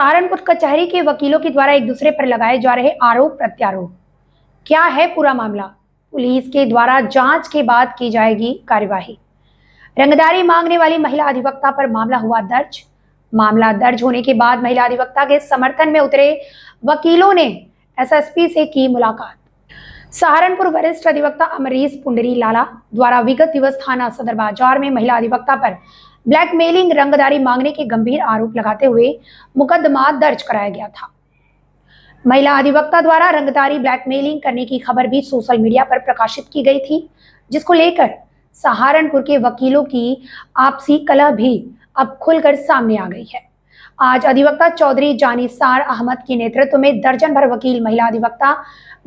सहारनपुर कचहरी के वकीलों के द्वारा एक दूसरे पर लगाए जा रहे आरोप प्रत्यारोप। क्या है पूरा मामला? पुलिस के द्वारा जांच के बाद की जाएगी कार्यवाही। रंगदारी मांगने वाली महिला अधिवक्ता पर मामला हुआ दर्ज। मामला दर्ज होने के बाद महिला अधिवक्ता के समर्थन में उतरे वकीलों ने एसएसपी से की मुलाकात। सहारनपुर वरिष्ठ अधिवक्ता अमरीश पुंडरी लाला द्वारा विगत दिवस थाना सदर बाजार में महिला अधिवक्ता पर ब्लैकमेलिंग, रंगदारी मांगने के गंभीर आरोप लगाते हुए मुकदमा दर्ज कराया गया था। महिला अधिवक्ता द्वारा रंगदारी, ब्लैकमेलिंग करने की खबर भी सोशल मीडिया पर प्रकाशित की गई थी, जिसको लेकर सहारनपुर के वकीलों की आपसी कलह भी अब खुलकर सामने आ गई है। आज अधिवक्ता चौधरी जानिसार अहमद के नेतृत्व में दर्जन भर वकील महिला अधिवक्ता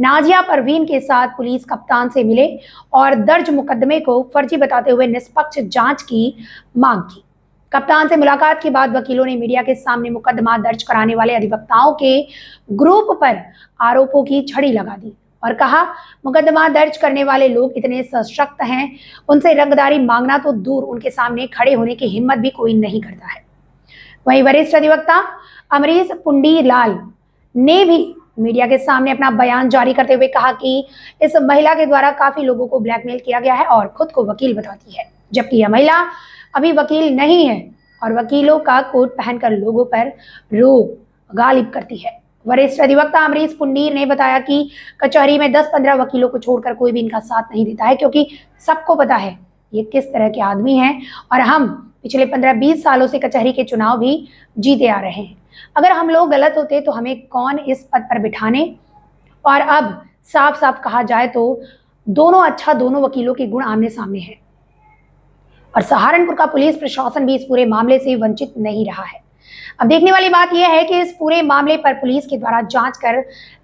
नाजिया परवीन के साथ पुलिस कप्तान से मिले और दर्ज मुकदमे को फर्जी बताते हुए निष्पक्ष जांच की मांग की। कप्तान से मुलाकात के बाद वकीलों ने मीडिया के सामने मुकदमा दर्ज कराने वाले अधिवक्ताओं के ग्रुप पर आरोपों की छड़ी लगा दी और कहा, मुकदमा दर्ज करने वाले लोग इतने सशक्त हैं, उनसे रंगदारी मांगना तो दूर, उनके सामने खड़े होने की हिम्मत भी कोई नहीं करता है। वहीं वरिष्ठ अधिवक्ता अमरीश पुंडी लाल ने भी मीडिया के सामने अपना बयान जारी करते हुए कहा कि इस महिला के द्वारा काफी लोगों को ब्लैकमेल किया गया है और खुद को वकील बताती है, जबकि यह महिला अभी वकील नहीं है और वकीलों का कोट पहनकर लोगों पर रोब गालिब करती है। वरिष्ठ अधिवक्ता अमरीश पुंडीर ने बताया कि कचहरी में 10-15 वकीलों को छोड़कर कोई भी इनका साथ नहीं देता है, क्योंकि सबको पता है ये किस तरह के आदमी हैं और हम पिछले 15-20 सालों से कचहरी के चुनाव भी जीते आ रहे हैं। अगर हम लोग गलत होते तो हमें कौन इस पद पर बिठाने। और अब साफ साफ कहा जाए तो दोनों वकीलों के गुण आमने सामने हैं और सहारनपुर का पुलिस प्रशासन भी इस पूरे मामले से वंचित नहीं रहा है। अब देखने वाली बात यह है कि इस पूरे मामले पर पुलिस के द्वारा जांच कर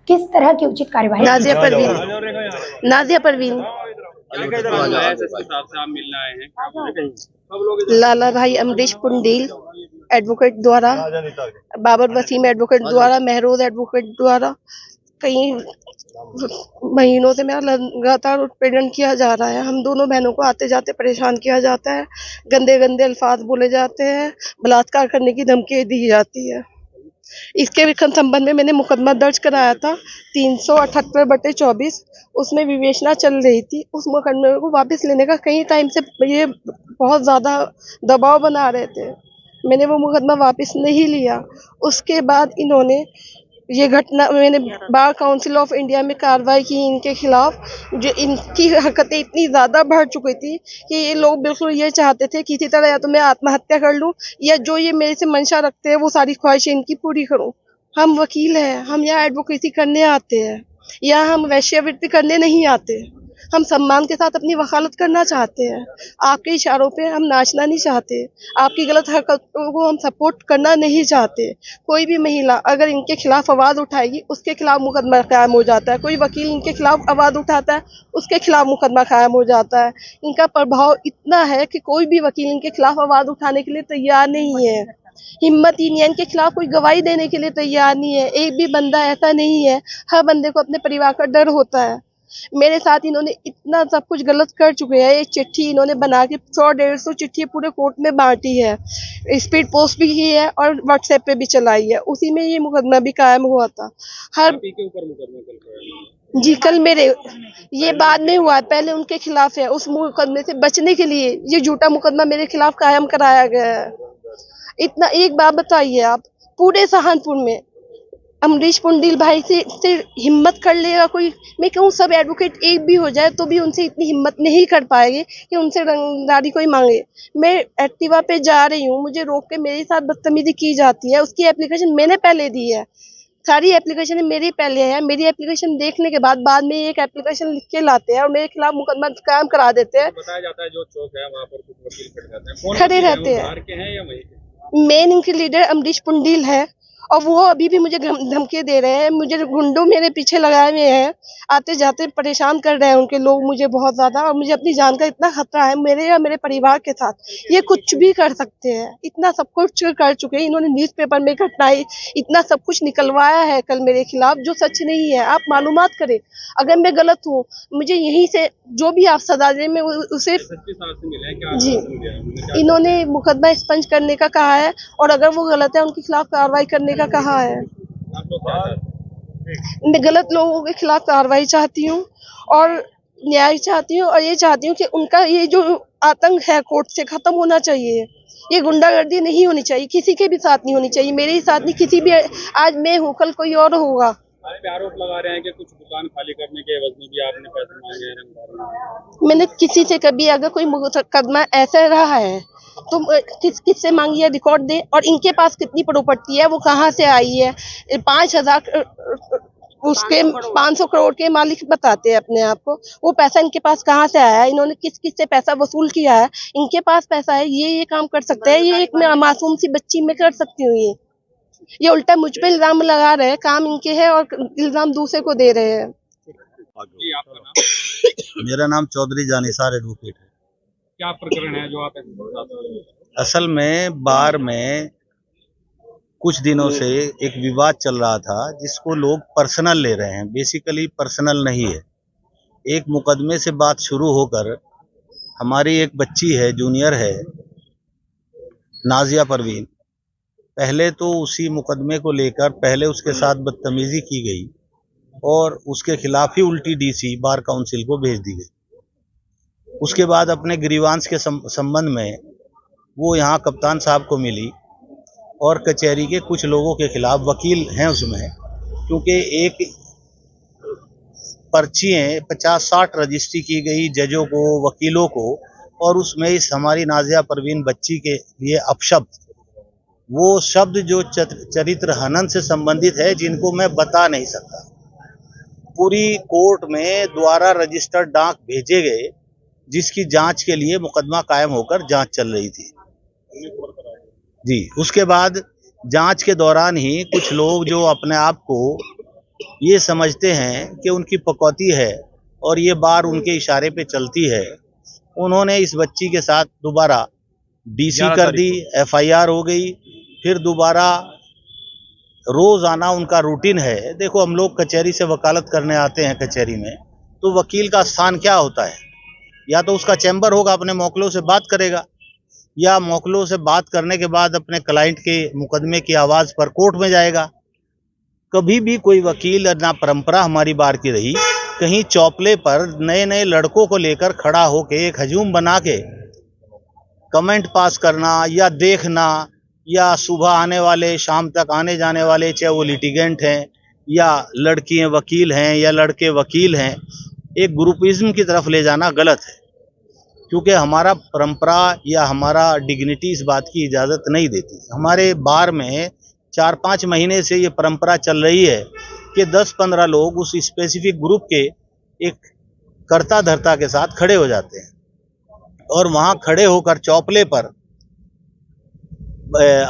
किस तरह की उचित कार्यवाही। नाजिया परवीन लाला भाई अमरीश पुंडील एडवोकेट द्वारा, बाबर वसीम एडवोकेट द्वारा, महरोज एडवोकेट द्वारा कई महीनों से मेरा लगातार उत्पीड़न किया जा रहा है। हम दोनों बहनों को आते जाते परेशान किया जाता है, गंदे गंदे अल्फाज बोले जाते हैं, बलात्कार करने की धमकी दी जाती है। इसके संबंध में मैंने मुकदमा दर्ज कराया था 378/24। उसमें विवेचना चल रही थी। उस मुकदमे को वापस लेने का कई टाइम से ये बहुत ज़्यादा दबाव बना रहे थे। मैंने वो मुकदमा वापस नहीं लिया। उसके बाद इन्होंने ये घटना, मैंने बार काउंसिल ऑफ इंडिया में कार्रवाई की इनके खिलाफ। जो इनकी हरकतें इतनी ज़्यादा बढ़ चुकी थी कि ये लोग बिल्कुल ये चाहते थे किसी तरह या तो मैं आत्महत्या कर लूं या जो ये मेरे से मंशा रखते हैं वो सारी ख्वाहिशें इनकी पूरी करूं। हम वकील हैं, हम यहाँ एडवोकेसी करने आते हैं, यहाँ हम वैश्यावृत्ति करने नहीं आते। हम सम्मान के साथ अपनी वकालत करना चाहते हैं। आपके इशारों पे हम नाचना नहीं चाहते, आपकी गलत हरकतों को हम सपोर्ट करना नहीं चाहते। कोई भी महिला अगर इनके खिलाफ आवाज़ उठाएगी उसके खिलाफ मुकदमा कायम हो जाता है। कोई वकील इनके खिलाफ आवाज़ उठाता है उसके खिलाफ मुकदमा कायम हो जाता है। इनका प्रभाव इतना है कि कोई भी वकील इनके खिलाफ आवाज़ उठाने के लिए तैयार नहीं है। हिम्मत ही नहीं है, इनके खिलाफ कोई गवाही देने के लिए तैयार नहीं है। एक भी बंदा ऐसा नहीं है, हर बंदे को अपने परिवार का डर होता है। मेरे साथ इन्होंने इतना सब कुछ गलत कर चुके हैं। एक चिट्ठी इन्होंने बना के 100-150 चिट्ठी पूरे कोर्ट में बांटी है, स्पीड पोस्ट भी की है और व्हाट्सएप पे भी चलाई है। उसी में ये मुकदमा भी कायम हुआ था। हर के ऊपर मुकदमा जी कल मेरे ये बाद में हुआ, पहले उनके खिलाफ है। उस मुकदमे से बचने के लिए ये झूठा मुकदमा मेरे खिलाफ कायम कराया गया है। इतना एक बात बताइए आप, पूरे सहारनपुर में अमरीश पुंडील भाई से हिम्मत कर लेगा कोई? मैं कहूँ सब एडवोकेट एक भी हो जाए तो भी उनसे इतनी हिम्मत नहीं कर पाएंगे कि उनसे रंगदारी कोई मांगे। मैं एक्टिवा पे जा रही हूँ, मुझे रोक के मेरे साथ बदतमीजी की जाती है। उसकी एप्लीकेशन मैंने पहले दी है, सारी एप्लीकेशन मेरी पहले है। मेरी एप्लीकेशन देखने के बाद में एक एप्लीकेशन लिख के लाते हैं और मेरे खिलाफ मुकदमा कायम करा देते हैं। बताया जाता है जो चौक है वहाँ पर कुछ वकील खड़े रहते हैं। मेन इनके लीडर अमरीश पुंडील है और वो अभी भी मुझे धमकी दे रहे हैं। मुझे गुंडों मेरे पीछे लगाए हुए हैं, आते जाते परेशान कर रहे हैं उनके लोग मुझे बहुत ज़्यादा। और मुझे अपनी जान का इतना खतरा है, मेरे या मेरे परिवार के साथ ये कुछ भी कर सकते हैं। इतना सब कुछ कर चुके हैं इन्होंने। न्यूज़पेपर में घटनाएं इतना सब कुछ निकलवाया है कल मेरे खिलाफ जो सच नहीं है। आप मालूमात करें, अगर मैं गलत हूँ मुझे यहीं से जो भी आप सजा दें मैं उसे जी। इन्होंने मुकदमा एक्सपंज करने का कहा है और अगर वो गलत है उनके खिलाफ कार्रवाई करने का कहाँ है। आप लोग क्या चाहते हैं? मैं गलत लोगों के खिलाफ कार्रवाई चाहती हूँ और न्याय चाहती हूँ, और ये चाहती हूँ कि उनका ये जो आतंक है कोर्ट से खत्म होना चाहिए। ये गुंडागर्दी नहीं होनी चाहिए, किसी के भी साथ नहीं होनी चाहिए, मेरे ही साथ नहीं, किसी भी, आज मैं हूँ कल कोई और होगा। आप पे आरोप लगा रहे हैं कि कुछ दुकान खाली करने के एवज में भी आपने पैसे मांगे हैं रंगदारी में। मैंने किसी से कभी अगर कोई मुकदमा ऐसा रहा है तो किससे मांगी है, रिकॉर्ड दे। और इनके पास कितनी प्रॉपर्टी है, वो कहाँ से आई है। 5,000 उसके 500 करोड़ के मालिक बताते हैं अपने आप को। वो पैसा इनके पास कहाँ से आया है, इन्होंने किस किस से पैसा वसूल किया है। इनके पास पैसा है, ये काम कर सकते हैं। ये एक मासूम सी बच्ची में कर सकती हूँ। ये उल्टा मुझ पे इल्जाम लगा रहे हैं, काम इनके है और इल्जाम दूसरे को दे रहे हैं। जी, आपका नाम? मेरा नाम चौधरी जानिसार एडवोकेट है। क्या प्रकरण है जो आप ऐसे बता सकते हैं? असल में बार में कुछ दिनों से एक विवाद चल रहा था जिसको लोग पर्सनल ले रहे हैं। बेसिकली पर्सनल नहीं है। एक मुकदमे से बात शुरू होकर हमारी एक बच्ची है, जूनियर है, नाजिया परवीन। पहले तो उसी मुकदमे को लेकर पहले उसके साथ बदतमीजी की गई और उसके खिलाफ ही उल्टी डीसी बार काउंसिल को भेज दी गई। उसके बाद अपने ग्रीवांस के संबंध में वो यहाँ कप्तान साहब को मिली और कचहरी के कुछ लोगों के खिलाफ, वकील हैं उसमें, क्योंकि एक पर्ची 50-60 रजिस्ट्री की गई जजों को, वकीलों को, और उसमें इस हमारी नाजिया परवीन बच्ची के लिए अपशब्द, वो शब्द जो चरित्र हनन से संबंधित है, जिनको मैं बता नहीं सकता। पूरी कोर्ट में द्वारा रजिस्टर्ड डाक भेजे गए, जिसकी जांच के लिए मुकदमा कायम होकर जांच चल रही थी। जी, उसके बाद जांच के दौरान ही कुछ लोग जो अपने आप को ये समझते हैं कि उनकी पकौती है और ये बार उनके इशारे पे चलती है, उन्होंने इस बच्ची के साथ दोबारा डीसी कर दी, एफआईआर हो गई। फिर दोबारा रोज आना उनका रूटीन है। देखो, हम लोग कचहरी से वकालत करने आते हैं कचहरी में, तो वकील का स्थान क्या होता है? या तो उसका चैम्बर होगा, अपने मौकलों से बात करेगा, या मौकलों से बात करने के बाद अपने क्लाइंट के मुकदमे की आवाज़ पर कोर्ट में जाएगा। कभी भी कोई वकील, ना परंपरा हमारी बार की रही, कहीं चौपले पर नए नए लड़कों को लेकर खड़ा होके एक हजूम बना के कमेंट पास करना या देखना, या सुबह आने वाले शाम तक आने जाने वाले, चाहे वो लिटिगेंट हैं या लड़कियां वकील हैं या लड़के वकील हैं, एक ग्रुपिज्म की तरफ ले जाना गलत है। क्योंकि हमारा परंपरा या हमारा डिग्निटी इस बात की इजाज़त नहीं देती। हमारे बार में 4-5 महीने से ये परंपरा चल रही है कि 10-15 लोग उस स्पेसिफिक ग्रुप के एक कर्ता धर्ता के साथ खड़े हो जाते हैं और वहाँ खड़े होकर चौपले पर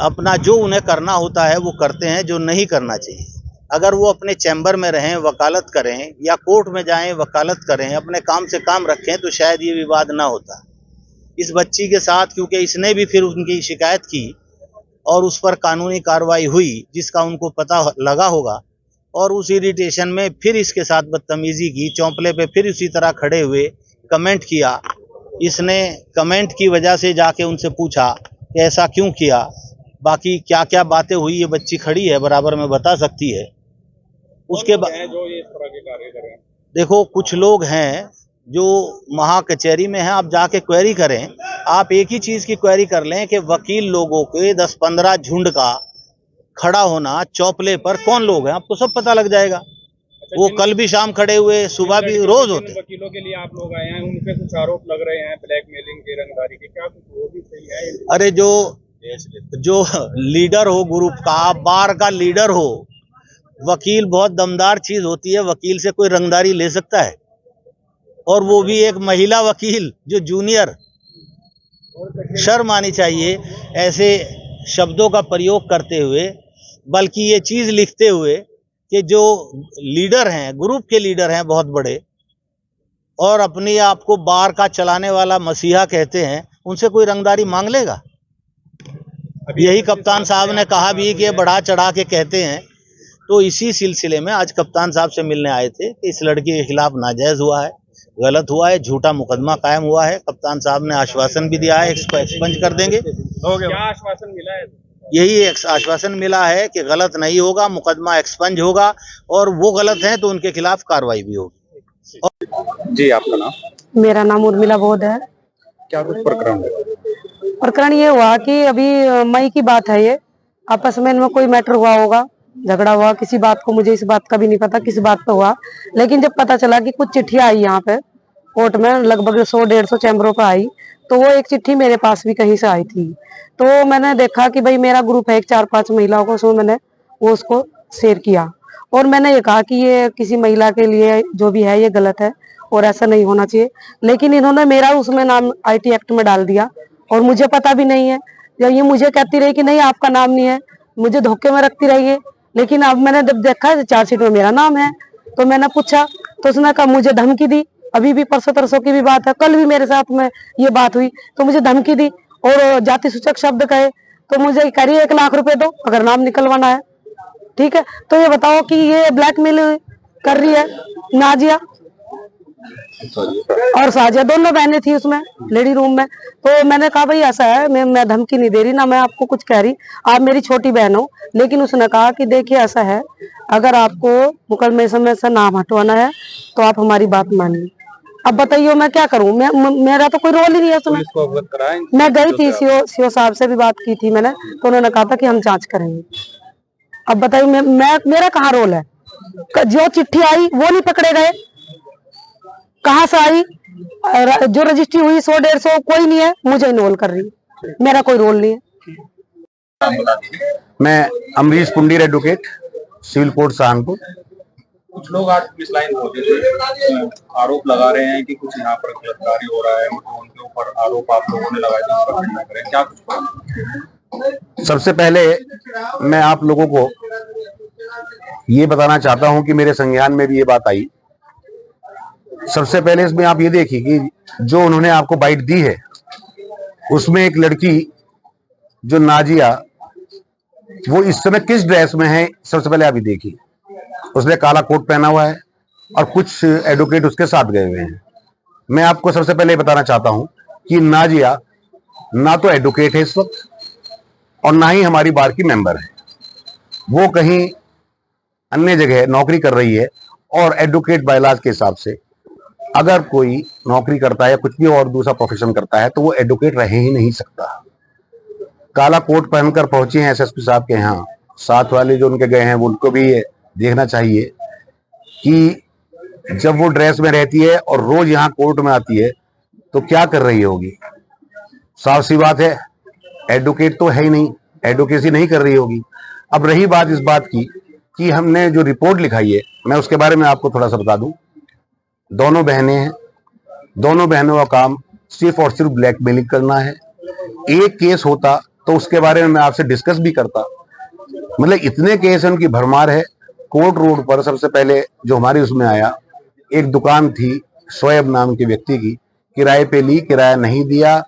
अपना जो उन्हें करना होता है वो करते हैं, जो नहीं करना चाहिए। अगर वो अपने चैम्बर में रहें, वकालत करें, या कोर्ट में जाएं, वकालत करें, अपने काम से काम रखें, तो शायद ये विवाद ना होता। इस बच्ची के साथ, क्योंकि इसने भी फिर उनकी शिकायत की और उस पर कानूनी कार्रवाई हुई, जिसका उनको पता लगा होगा, और उस इरिटेशन में फिर इसके साथ बदतमीजी की, चौंपले पे फिर उसी तरह खड़े हुए कमेंट किया। इसने कमेंट की वजह से जाके उनसे पूछा कि ऐसा क्यों किया। बाकी क्या क्या बातें हुई, ये बच्ची खड़ी है, बराबर में बता सकती है। उसके बाद जो ये इस तरह के कार्य कर रहे हैं, देखो, कुछ लोग हैं जो महा कचहरी में हैं, आप जाके क्वेरी करें। आप एक ही चीज़ की क्वेरी कर लें कि वकील लोगों के 10-15 झुंड का खड़ा होना चौपले पर कौन लोग हैं, आपको सब पता लग जाएगा। वो कल भी शाम खड़े हुए, सुबह भी, रोज होते। वकीलों के लिए आप लोग आए हैं, उनपे कुछ आरोप लग रहे हैं ब्लैकमेलिंग के, रंगदारी के, क्या कुछ वो भी सही है? अरे जो लीडर हो ग्रुप का, बार का लीडर हो, वकील बहुत दमदार चीज होती है। वकील से कोई रंगदारी ले सकता है, और वो भी एक महिला वकील जो जूनियर। शर्म आनी चाहिए ऐसे शब्दों का प्रयोग करते हुए, बल्कि ये चीज लिखते हुए कि जो लीडर हैं, ग्रुप के लीडर हैं बहुत बड़े, और अपने आप को बार का चलाने वाला मसीहा कहते हैं, उनसे कोई रंगदारी मांग लेगा? यही कप्तान साहब ने कहा भी कि ये बढ़ा चढ़ा के कहते हैं। तो इसी सिलसिले में आज कप्तान साहब से मिलने आए थे कि इस लड़की के खिलाफ नाजायज हुआ है, गलत हुआ है, झूठा मुकदमा कायम हुआ है। कप्तान साहब ने आश्वासन भी दिया है, इसको एक्सपंज कर देंगे। क्या आश्वासन मिला है? यही एक आश्वासन मिला है कि गलत नहीं होगा, मुकदमा एक्सपंज होगा और वो गलत हैं तो उनके खिलाफ कार्रवाई भी होगी। जी, आपका नाम? मेरा नाम उर्मिला बोध है। क्या कुछ प्रकरण है? प्रकरण ये हुआ कि अभी मई की बात है, ये आपस में इनमें कोई मैटर हुआ होगा, झगड़ा हुआ किसी बात को, मुझे इस बात का भी नहीं पता किस बात पे हुआ। लेकिन जब पता चला कि कुछ चिट्ठियां आई यहाँ पे कोर्ट में, लगभग 100-150 चैम्बरों पे आई, तो वो एक चिट्ठी मेरे पास भी कहीं से आई थी। तो मैंने देखा कि भाई मेरा ग्रुप है एक 4-5 महिलाओं को, उसमें मैंने वो उसको शेयर किया और मैंने ये कहा कि ये किसी महिला के लिए जो भी है ये गलत है और ऐसा नहीं होना चाहिए। लेकिन इन्होंने मेरा उसमें नाम IT एक्ट में डाल दिया और मुझे पता भी नहीं है। जब ये मुझे कहती रही कि नहीं आपका नाम नहीं है, मुझे धोखे में रखती रही है। लेकिन अब मैंने जब देखा चार्जशीट में मेरा नाम है तो मैंने पूछा तो उसने कहा, मुझे धमकी दी। अभी भी परसों तरसों की भी बात है, कल भी मेरे साथ में ये बात हुई तो मुझे धमकी दी और जाति सूचक शब्द कहे। तो मुझे कह रही है 1 लाख रुपए दो अगर नाम निकलवाना है। ठीक है, तो ये बताओ कि ये ब्लैकमेल कर रही है नाजिया और साजिया, दोनों बहनें थी उसमें लेडी रूम में। तो मैंने कहा भाई ऐसा है, मैं धमकी नहीं दे रही ना, मैं आपको कुछ कह रही, आप मेरी छोटी बहन हो। लेकिन उसने कहा कि देखिए ऐसा है, अगर आपको मुकदमे में से नाम हटवाना है तो आप हमारी बात मानिए। अब बताइए मैं क्या करूं, मेरा तो कोई रोल ही नहीं है उसमें। पुलिस को अवगत कराएं? मैं गई थी सीओ साहब से भी बात की थी मैंने, तो उन्होंने कहा था कि हम जांच करेंगे। अब बताइए मेरा कहाँ रोल है? जो चिट्ठी आई वो नहीं पकड़े गए, कहाँ से आई? जो रजिस्ट्री हुई 100-150 कोई नहीं है, मुझे इन्वॉल्व कर रही, मेरा कोई रोल नहीं है। मैं Amrish Pundir advocate, civil court Saharanpur. कुछ लोग आज पुलिस लाइन पहुंचे थे, आरोप लगा रहे हैं कि कुछ यहाँ पर गलत कार्य हो रहा है, तो उनके ऊपर आरोप आप लोगों ने लगाए, तो उस पर खंडन करें, क्या कुछ? सबसे पहले मैं आप लोगों को ये बताना चाहता हूं कि मेरे संज्ञान में भी ये बात आई। सबसे पहले इसमें आप ये देखिए कि जो उन्होंने आपको बाइट दी है उसमें एक लड़की जो नाजिया, वो इस समय किस ड्रेस में है सबसे पहले आप ये देखिए। उसने काला कोट पहना हुआ है और कुछ एडवोकेट उसके साथ गए हुए हैं। मैं आपको सबसे पहले बताना चाहता हूं कि नाजिया ना तो एडवोकेट है इस वक्त और ना ही हमारी बार की मेंबर है। वो कहीं अन्य जगह नौकरी कर रही है और एडवोकेट बायलाज के हिसाब से अगर कोई नौकरी करता है या कुछ भी और दूसरा प्रोफेशन करता है तो वो एडवोकेट रह ही नहीं सकता। काला कोट पहनकर पहुंचे हैं SSP साहब के यहाँ, साथ वाले जो उनके गए हैं उनको भी ये देखना चाहिए कि जब वो ड्रेस में रहती है और रोज यहाँ कोर्ट में आती है तो क्या कर रही होगी। साफ सी बात है, एडवोकेट तो है ही नहीं, एडवोकेसी नहीं कर रही होगी। अब रही बात इस बात की कि हमने जो रिपोर्ट लिखाई है, मैं उसके बारे में आपको थोड़ा सा बता दूं। दोनों बहनें हैं, दोनों बहनों का काम सिर्फ और सिर्फ ब्लैकमेलिंग करना है। एक केस होता तो उसके बारे में मैं आपसे डिस्कस भी करता, मतलब इतने केस उनकी भरमार है। कोर्ट रोड पर सबसे पहले जो हमारी उसमें आया, एक दुकान थी शोएब नाम के व्यक्ति की, किराए पे ली, किराया नहीं दिया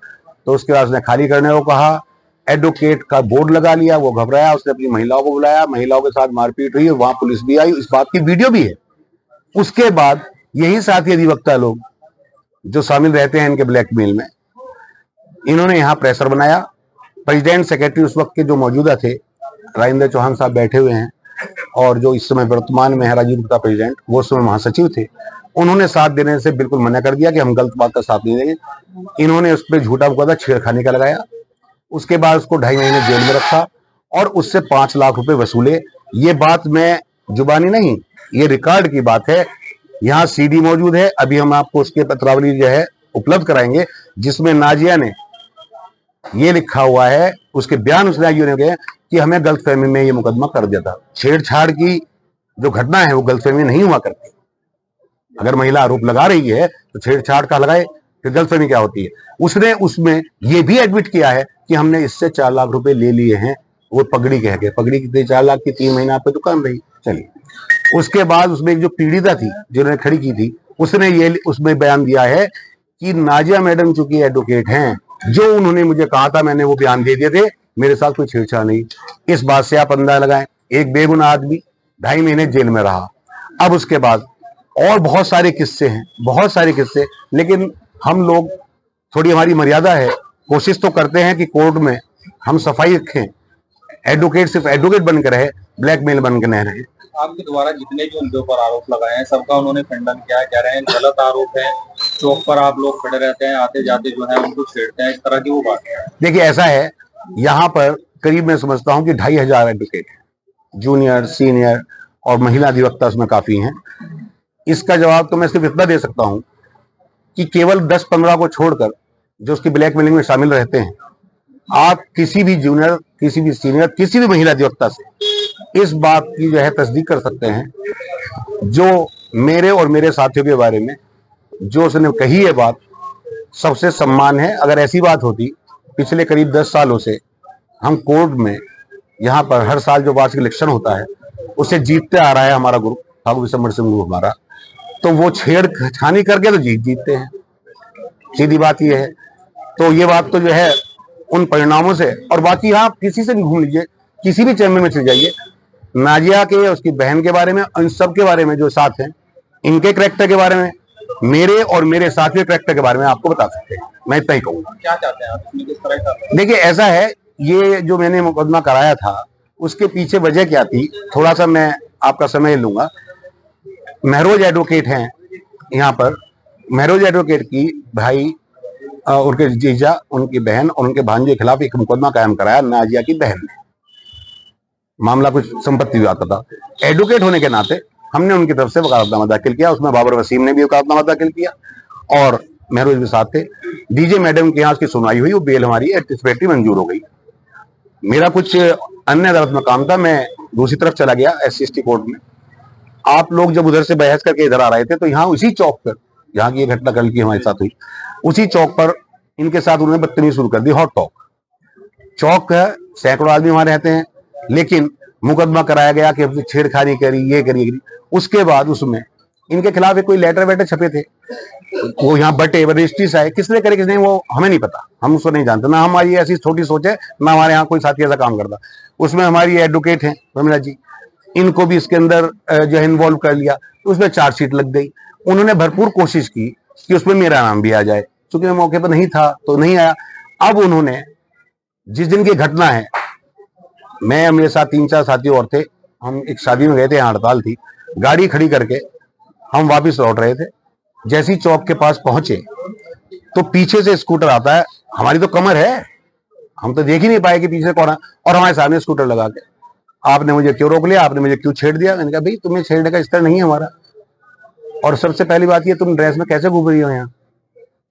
तो उसके बाद उसने खाली करने को कहा। एडवोकेट का बोर्ड लगा लिया, वो घबराया, उसने अपनी महिलाओं को बुलाया, महिलाओं के साथ मारपीट हुई, वहां पुलिस भी आई, इस बात की वीडियो भी है। उसके बाद यही साथी अधिवक्ता लोग जो शामिल रहते हैं इनके ब्लैकमेल में, इन्होंने यहाँ प्रेशर बनाया। प्रेसिडेंट सेक्रेटरी उस वक्त के जो मौजूदा थे राजेंद्र चौहान साहब बैठे हुए हैं और जो इस समय वर्तमान में है राजीव गुप्ता प्रेसिडेंट, वो उस समय महासचिव थे, उन्होंने साथ देने से बिल्कुल मना कर दिया कि हम गलत बात का साथ नहीं देंगे। इन्होंने उस पर झूठा मुकदमा छेड़खानी का लगाया। उसके बाद उसको 2.5 महीने जेल में रखा और उससे 5 लाख रुपए वसूले। ये बात मैं जुबानी नहीं, ये रिकॉर्ड की बात है। यहाँ CD मौजूद है, अभी हम आपको उसके पत्रावली जो है उपलब्ध कराएंगे, जिसमें नाजिया ने ये लिखा हुआ है, उसके बयान उसने गए कि हमें गलतफहमी में ये मुकदमा कर दिया था। छेड़छाड़ की जो घटना है वो गलतफहमी नहीं हुआ करती। अगर महिला आरोप लगा रही है तो छेड़छाड़ का लगाए, फिर गलतफहमी क्या होती है। उसने उसमें ये भी एडमिट किया है कि हमने इससे 4 लाख रुपए ले लिए हैं, वो पगड़ी कह के। पगड़ी कितनी? 4 लाख की 3 महीना पे दुकान रही। चलिए, उसके बाद उसमें एक जो पीड़िता थी जिन्होंने खड़ी की थी, उसने ये उसमें बयान दिया है कि नाजिया मैडम चूंकि एडवोकेट हैं, जो उन्होंने मुझे कहा था मैंने वो बयान दे दिए थे, मेरे साथ कोई छेड़छाड़ नहीं। इस बात से आप अंदाजा लगाएं, एक बेगुनाह आदमी 2.5 महीने जेल में रहा। अब उसके बाद और बहुत सारे किस्से हैं, बहुत सारे किस्से, लेकिन हम लोग, थोड़ी हमारी मर्यादा है, कोशिश तो करते हैं कि कोर्ट में हम सफाई रखें। एडवोकेट सिर्फ एडवोकेट बनकर रहे, ब्लैकमेल बनकर नहीं रहे। आपके द्वारा जितने भी उनके ऊपर आरोप लगाए हैं सबका उन्होंने खंडन किया है, कह रहे हैं गलत आरोप है, चौक पर आप लोग खड़े रहते हैं, आते जाते जो है उनको छेड़ते हैं, इस तरह की वो बात है। देखिए ऐसा है, यहाँ पर करीब मैं समझता हूँ कि 2500 एडवोकेट हैं, जूनियर, सीनियर और महिला अधिवक्ता उसमें काफी हैं। इसका जवाब तो मैं सिर्फ इतना दे सकता हूँ कि केवल 10-15 को छोड़कर जो उसकी ब्लैकमेलिंग में शामिल रहते हैं, आप किसी भी जूनियर, किसी भी सीनियर, किसी भी महिला अधिवक्ता से इस बात की जो है तस्दीक कर सकते हैं। जो मेरे और मेरे साथियों के बारे में जो उसने कही है बात, सबसे सम्मान है। अगर ऐसी बात होती, पिछले करीब 10 सालों से हम कोर्ट में यहाँ पर हर साल जो वार्षिक इलेक्शन होता है उसे जीतते आ रहा है हमारा ग्रुप, ठाकुर विशंबर सिंह ग्रुप हमारा, तो वो छेड़खानी करके तो जीतते हैं, सीधी बात ये है। तो ये बात तो जो है उन परिणामों से, और बाकी आप किसी से भी घूम लीजिए, किसी भी चैम्बर में चले जाइए, नाजिया के, उसकी बहन के बारे में, इन सब के बारे में जो साथ हैं, इनके करैक्टर के बारे में, मेरे और मेरे साथियों करैक्टर के बारे में आपको बता सकते हैं। मैं इतना ही कहूँगा। क्या चाहते हैं आप इसमें, किस तरह का? देखिए ऐसा है, ये जो मैंने मुकदमा कराया था उसके पीछे वजह क्या थी, थोड़ा सा मैं आपका समय लूंगा। महरोज एडवोकेट हैं यहाँ पर, महरोज एडवोकेट की भाई, उनके जीजा, उनकी बहन और उनके भांजे के खिलाफ एक मुकदमा कायम कराया नाजिया की बहन ने। मामला कुछ संपत्ति विवाद का था। एडवोकेट होने के नाते हमने उनकी तरफ से वकालतनामा दाखिल किया, उसमें बाबर वसीम ने भी वकालतनामा दाखिल किया और महरोज भी साथ थे। डीजे मैडम के यहाँ उसकी सुनवाई हुई, वो बेल हमारी एंटिसिपेटरी मंजूर हो गई। मेरा कुछ अन्य अदालत में काम था, मैं दूसरी तरफ चला गया SC/ST कोर्ट में। आप लोग जब उधर से बहस करके इधर आ रहे थे तो यहाँ उसी चौक पर, जहाँ की ये घटना कल की हमारे साथ हुई, उसी चौक पर इनके साथ उन्होंने बदतमीजी शुरू कर दी। हॉट टॉक चौक है, सैकड़ों आदमी वहां रहते हैं, लेकिन मुकदमा कराया गया कि छेड़खानी करी, ये करी। उसके बाद उसमें इनके खिलाफ कोई लेटर वेटर छपे थे, वो यहाँ बटे रजिस्ट्री से आए, किसने करे किसने वो हमें नहीं पता, हम उसको नहीं जानते, ना हमारी ऐसी छोटी सोच है, ना हमारे यहाँ कोई साथी ऐसा काम करता। उसमें हमारी एडवोकेट है रमीला जी, इनको भी इसके अंदर जो है इन्वॉल्व कर लिया, उसमें चार्जशीट लग गई। उन्होंने भरपूर कोशिश की कि उसमें मेरा नाम भी आ जाए, क्योंकि मैं मौके पर नहीं था तो नहीं आया। अब उन्होंने, जिस दिन की घटना है, मैं, मेरे साथ 3-4 साथी और थे, हम एक शादी में गए थे, यहाँ हड़ताल थी, गाड़ी खड़ी करके हम वापस लौट रहे थे। जैसी चौक के पास पहुंचे तो पीछे से स्कूटर आता है, हमारी तो कमर है, हम तो देख ही नहीं पाए कि पीछे कौन है, और हमारे सामने स्कूटर लगा के, आपने मुझे क्यों रोक लिया, आपने मुझे क्यों छेड़ दिया। मैंने कहा भाई तुम्हें छेड़ने का स्तर नहीं है हमारा, और सबसे पहली बात ये, तुम ड्रेस में कैसे घूम रही हो यहाँ।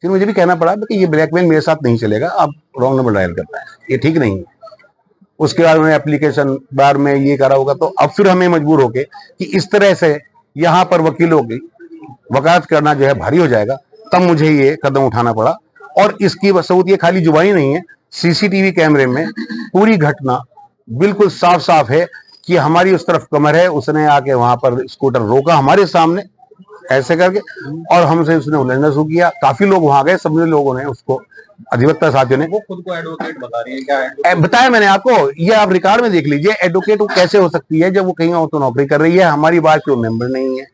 फिर मुझे भी कहना पड़ा कि ये ब्लैकमेल मेरे साथ नहीं चलेगा, आप रॉन्ग नंबर डायल करता है, ये ठीक नहीं है। उसके बाद उन्होंने एप्लीकेशन बार में ये करा होगा, तो अब फिर हमें मजबूर होके कि इस तरह से यहाँ पर वकीलों की वकालत करना जो है भारी हो जाएगा, तब मुझे ये कदम उठाना पड़ा। और इसकी सबूत ये खाली जुबानी नहीं है, CCTV कैमरे में पूरी घटना बिल्कुल साफ साफ है कि हमारी उस तरफ कमर है, उसने आके वहां पर स्कूटर रोका हमारे सामने ऐसे करके, और हमसे उसने उलझना शुरू किया। काफी लोग वहां गए, सभी लोगों ने उसको, अधिवक्ता साथियों ने, वो खुद को एडवोकेट बता रही है, क्या है बताया मैंने आपको, ये आप रिकॉर्ड में देख लीजिए। एडवोकेट वो कैसे हो सकती है जब वो कहीं और तो नौकरी कर रही है, हमारी बात क्यों मेंबर नहीं है,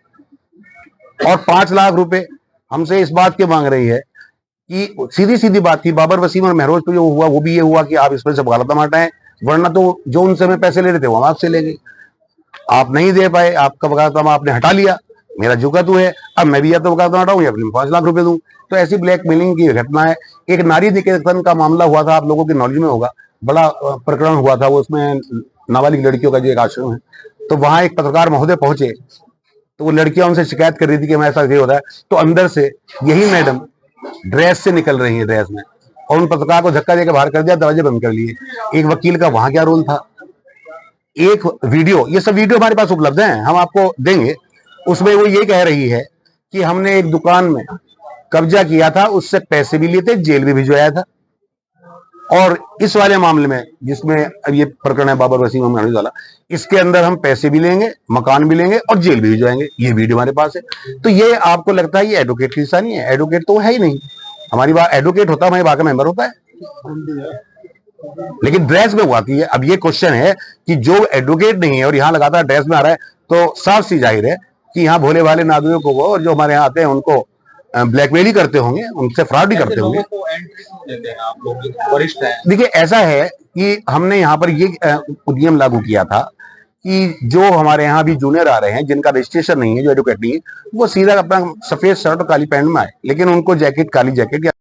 और 5 लाख रुपए हमसे इस बात के मांग रही है कि सीधी सीधी बात थी। बाबर वसीम और महरोज पे जो हुआ वो भी ये हुआ कि आप इसमें से वकालतनामा हटाएं, वरना तो जो उनसे मैं पैसे ले रहे थे वो हम आपसे ले गए, आप नहीं दे पाए, आपका वकालतनामा आपने हटा लिया, मेरा झुका तो है, अब मैं भी या तो वकालतनामा हटाऊं या फिर 5 लाख रुपए दूं। तो ऐसी ब्लैकमेलिंग की घटना है। एक नारी निकेतन का मामला हुआ था, आप लोगों के नॉलेज में होगा, बड़ा प्रकरण हुआ था वो, उसमें नाबालिग लड़कियों का जो एक आश्रम है, तो वहां एक पत्रकार महोदय पहुंचे, तो वो लड़कियां उनसे शिकायत कर रही थी कि हमारे साथ ये होता है, तो अंदर से यही मैडम ड्रेस से निकल रही है, ड्रेस में, और उन पत्रकार को धक्का देकर बाहर कर दिया, दरवाजे बंद कर लिए। एक वकील का वहां क्या रोल था। एक वीडियो, ये सब वीडियो हमारे पास उपलब्ध हैं, हम आपको देंगे। उसमें वो ये कह रही है कि हमने एक दुकान में कब्जा किया था, उससे पैसे भी लिए थे, जेल भी भिजवाया था। और इस वाले मामले में जिसमें अब ये प्रकरण है बाबर वसीम वाला, इसके अंदर हम पैसे भी लेंगे, मकान भी लेंगे और जेल भी भिजवाएंगे, ये वीडियो हमारे पास है। तो ये आपको लगता है ये एडवोकेट की निशानी है? एडवोकेट तो है ही नहीं। हमारी बात एडवोकेट होता, हमारी बात का मेंबर होता है, लेकिन ड्रेस में हुआती है। अब ये क्वेश्चन है कि जो एडवोकेट नहीं है और यहाँ लगातार ड्रेस में आ रहा है, तो साफ सी जाहिर है कि यहाँ भोले भाले नागरिकों को और जो हमारे यहाँ आते हैं उनको ब्लैकमेल ही करते होंगे, उनसे फ्रॉड ही करते होंगे। लोगों को एंट्री क्यों देते हैं आप लोग, वरिष्ठ हैं? देखिए ऐसा है कि हमने यहाँ पर ये नियम लागू किया था कि जो हमारे यहाँ भी जूनियर आ रहे हैं जिनका रजिस्ट्रेशन नहीं है, जो एडवोकेट नहीं है, वो सीधा अपना सफेद शर्ट और काली पैंट में आए, लेकिन उनको जैकेट, काली जैकेट या